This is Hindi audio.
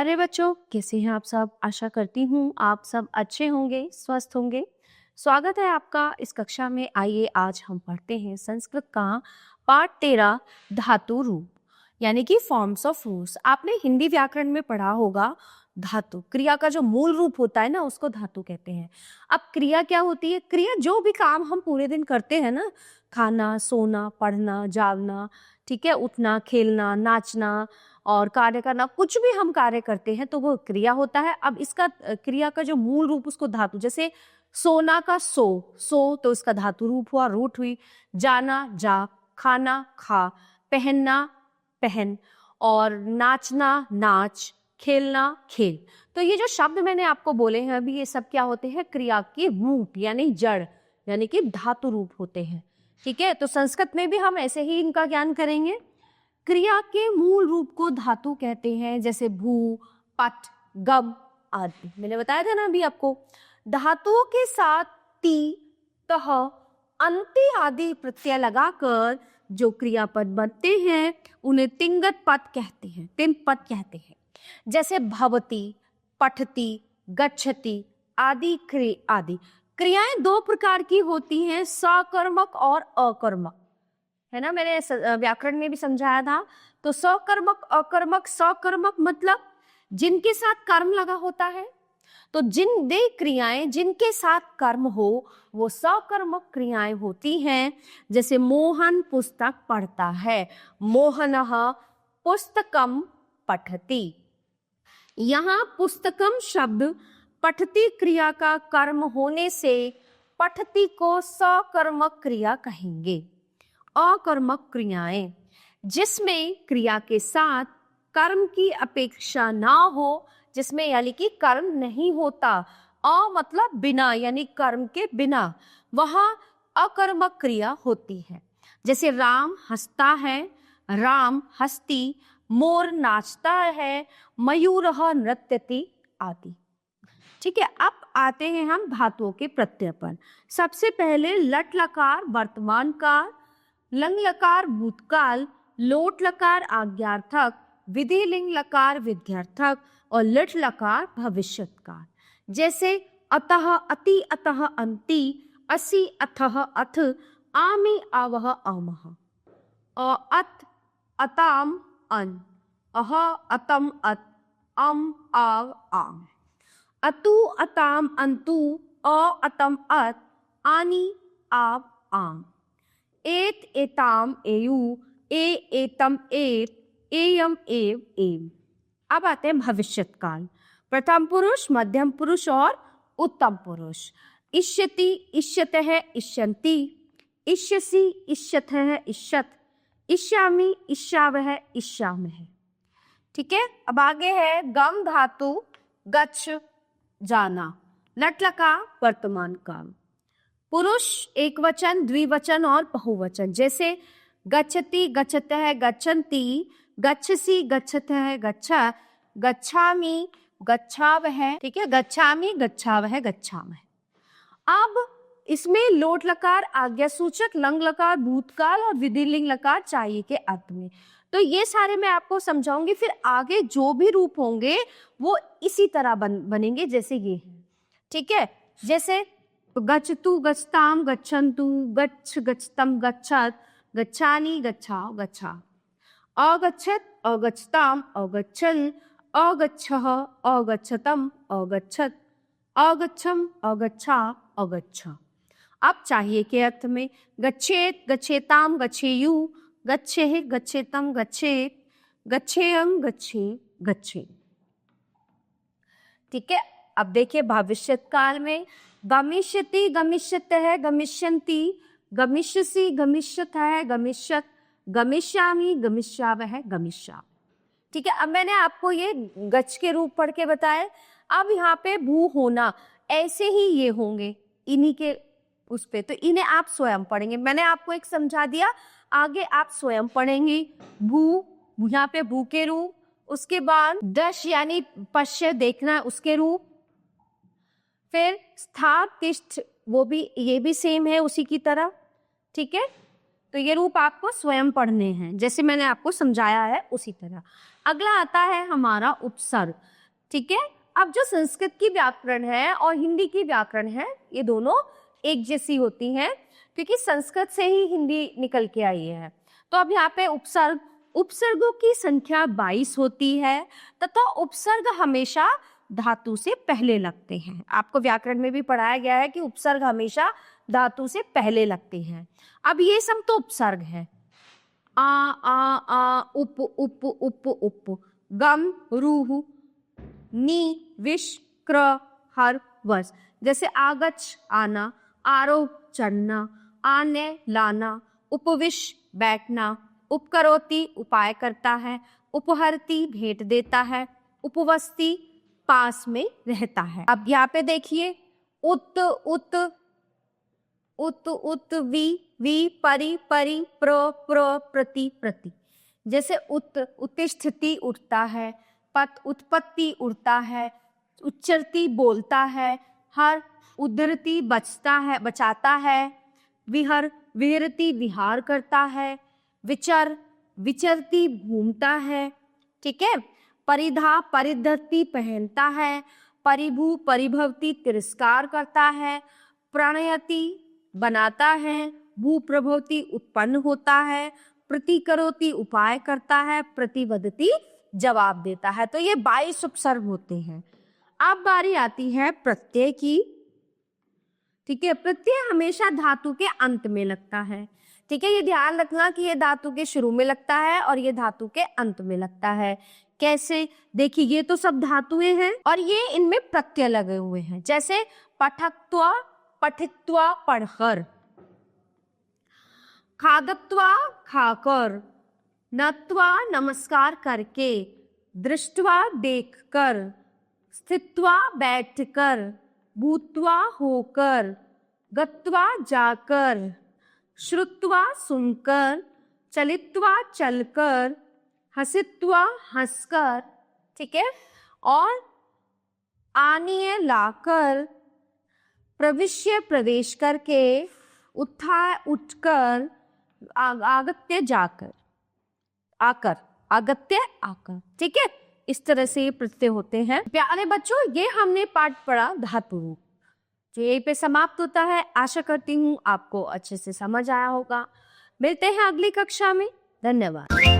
प्यारे बच्चों, कैसे हैं आप सब। आशा करती हूँ आप सब अच्छे होंगे, स्वस्थ होंगे। स्वागत है आपका इस कक्षा में। आइए आज हम पढ़ते हैं संस्कृत का पाठ 13 धातु रूप यानी कि फॉर्म्स ऑफ रूट्स। आपने हिंदी व्याकरण में पढ़ा होगा धातु क्रिया का जो मूल रूप होता है ना, उसको धातु कहते हैं। अब क्रिया क्या होती है? क्रिया जो भी काम हम पूरे दिन करते हैं ना, खाना, सोना, पढ़ना, जागना, ठीक है, उठना, खेलना, नाचना और कार्य करना, कुछ भी हम कार्य करते हैं तो वो क्रिया होता है। अब इसका क्रिया का जो मूल रूप उसको धातु, जैसे सोना का सो तो इसका धातु रूप हुआ, रूट हुई। जाना जा, खाना खा, पहनना पहन, और नाचना नाच, खेलना खेल। तो ये जो शब्द मैंने आपको बोले हैं अभी, ये सब क्या होते हैं? क्रिया के रूप यानी जड़ यानी कि धातु रूप होते हैं। ठीक है, तो संस्कृत में भी हम ऐसे ही इनका ज्ञान करेंगे। क्रिया के मूल रूप को धातु कहते हैं, जैसे भू, पट, गम आदि। मैंने बताया था ना अभी आपको। धातुओं के साथ ती, तह, अंति आदि प्रत्यय लगाकर जो क्रियापद बनते हैं उन्हें तिंगत पद कहते हैं, तिन पद कहते हैं। जैसे भवती, पठती, गच्छति आदि आदि। क्रियाएं दो प्रकार की होती हैं, सकर्मक और अकर्मक, है ना। मैंने व्याकरण में भी समझाया था। तो सकर्मक, अकर्मक। सकर्मक मतलब जिनके साथ कर्म लगा होता है, तो जिन दे क्रियाएं जिनके साथ कर्म हो वो सकर्मक क्रियाएं होती हैं। जैसे मोहन पुस्तक पढ़ता है, मोहनः पुस्तकम पठति। यहाँ पुस्तकम शब्द पठती क्रिया का कर्म होने से पठती को सकर्मक क्रिया कहेंगे। अकर्मक क्रियाएं जिसमें क्रिया के साथ कर्म की अपेक्षा ना हो, जिसमें यानी कि कर्म नहीं होता, अ मतलब बिना यानी कर्म के बिना, वहां अकर्मक क्रिया होती है। जैसे राम हंसता है, राम हंसती, मोर नाचता है, मयूरः नृत्यति आदि। ठीक है, अब आते हैं हम धातुओं के प्रत्यय पर। सबसे पहले लट लकार वर्तमान काल, लंग लकार भूतकाल, लोट लकार आज्ञार्थक, विधि लिंग लकार विध्यर्थक और लिट लकार भविष्यत काल। जैसे अतः, अति, अतः, अंति, असि, अथः, अथ, आमि, आवह, आमः, अत, अताम, अन, अह, अतम, अत, अम, आव, आम, अतु, अताम, अंतु, अ, अतम, अत, आनि, आव, आम, एत, एताम, एयु, एतम, एत, एयम, एव, एम। अब आते हैं भविष्यत काल। प्रथम पुरुष, मध्यम पुरुष और उत्तम पुरुष। इष्यति, इष्यतः, इष्यन्ति, इष्यसि, इष्यथः, इष्यत, इष्यामि, इष्यावः, इष्यामः। ठीक है, अब आगे है गम धातु, गच्छ जाना, लट लकार वर्तमान काल। पुरुष एक वचन, द्विवचन और बहुवचन। जैसे गच्छति, गच्छतः, गच्छन्ति, गच्छसि, गच्छतः, गच्छ, गच्छामि, गच्छावः। ठीक है, गच्छामि, गच्छावः, गच्छामः। अब इसमें लोट लकार आज्ञा सूचक, लंग लकार भूतकाल और विधिलिंग लकार चाहिए के अर्थ में। तो ये सारे मैं आपको समझाऊंगी, फिर आगे जो भी रूप होंगे वो इसी तरह बनेंगे जैसे ये है। ठीक है, जैसे गच्छतु, गच्छताम, गच्छन्तु, गच्छ, गच्छतम, गच्छत, गच्छानि, गच्छाव, गच्छा, अगच्छत, अगच्छताम, अगच्छन्, अगच्छः, अगच्छतम, अगच्छत, अगच्छम, अगच्छा, अगच्छ। अब चाहिए के अर्थ में गच्छेत, गच्छेताम, गच्छेयु, गच्छेः, गच्छेतम, गच्छेत, गच्छेयं, गच्छे, गच्छे। ठीक है, अब देखिए भविष्यत काल में गमिष्यति, गमिष्यतः, गमिष्यन्ति, गमिष्यसि, गमिष्यथः, गमिष्यत, गमिष्यामि, गमिष्यावः, गमिष्यामि। ठीक है, अब मैंने आपको ये गच्छ के रूप पढ़ के बताए। अब यहाँ पे भू होना, ऐसे ही ये होंगे इन्हीं के उस पे, तो इन्हें आप स्वयं पढ़ेंगे। मैंने आपको एक समझा दिया, आगे आप स्वयं पढ़ेंगे। भू, यहाँ पे भू के रूप, उसके बाद दश यानी पश्य देखना, उसके रूप, फिर स्था, तिष्ठ, वो भी, ये भी सेम है उसी की तरह। ठीक है, तो ये रूप आपको स्वयं पढ़ने हैं, जैसे मैंने आपको समझाया है उसी तरह। अगला आता है हमारा उपसर्ग। ठीक है। अब जो संस्कृत की व्याकरण है और हिंदी की व्याकरण है, ये दोनों एक जैसी होती हैं क्योंकि संस्कृत से ही हिंदी निकल के आई है। तो अब यहाँ पे उपसर्गों की संख्या 22 होती है तथा उपसर्ग हमेशा धातु से पहले लगते हैं। आपको व्याकरण में भी पढ़ाया गया है कि उपसर्ग हमेशा धातु से पहले लगते हैं। अब ये सब तो उपसर्ग है। आ उप उप उप उप, गम रूह, नी विश क्र हर वस। जैसे आगच आना, आरोप चढ़ना, आने लाना, उपविश बैठना, उपकरोति उपाय करता है, उपहरती भेंट देता है, उपवस्ती पास में रहता है। अब यहाँ पे देखिए उत उत उत उत वी परि परि प्र प्र प्रति प्रति। जैसे उत्तिष्ठति उठता है, पत उत्पत्ति उड़ता है, उच्चरती बोलता है, हर उद्धरती बचता है बचाता है, विहर विहरती विहार करता है, विचर विचरती घूमता है। ठीक है। परिधा परिधति पहनता है, परिभू परिभवती तिरस्कार करता है, प्रणयति बनाता है, भू प्रभवती उत्पन्न होता है, प्रतिकरोति उपाय करता है, प्रतिवदती जवाब देता है। तो ये 22 उपसर्ग होते हैं। अब बारी आती है प्रत्यय की। ठीक है। प्रत्यय हमेशा धातु के अंत में लगता है। ठीक है। ये ध्यान रखना कि ये धातु के शुरू में लगता है और ये धातु के अंत में लगता है। कैसे? देखिए ये तो सब धातुएं हैं और ये इनमें प्रत्यय लगे हुए हैं। जैसे पठत्वा पठित्वा पढ़कर, खादत्वा खाकर, नत्वा नमस्कार करके, दृष्टवा देखकर, स्थित्वा बैठकर, भूत्वा होकर, गत्वा जाकर, श्रुत्वा सुनकर, चलित्वा चलकर, हसित्वा हंसकर। ठीक है। और आनीय लाकर, प्रविश्य प्रवेश करके, उत्थाय उठकर, आगत्य जाकर, आकर, आगत्य आकर। ठीक है। इस तरह से ये प्रत्यय होते हैं। प्यारे बच्चों, ये हमने पाठ पढ़ा धातु रूप, जो यहीं पे समाप्त होता है। आशा करती हूँ आपको अच्छे से समझ आया होगा। मिलते हैं अगली कक्षा में। धन्यवाद।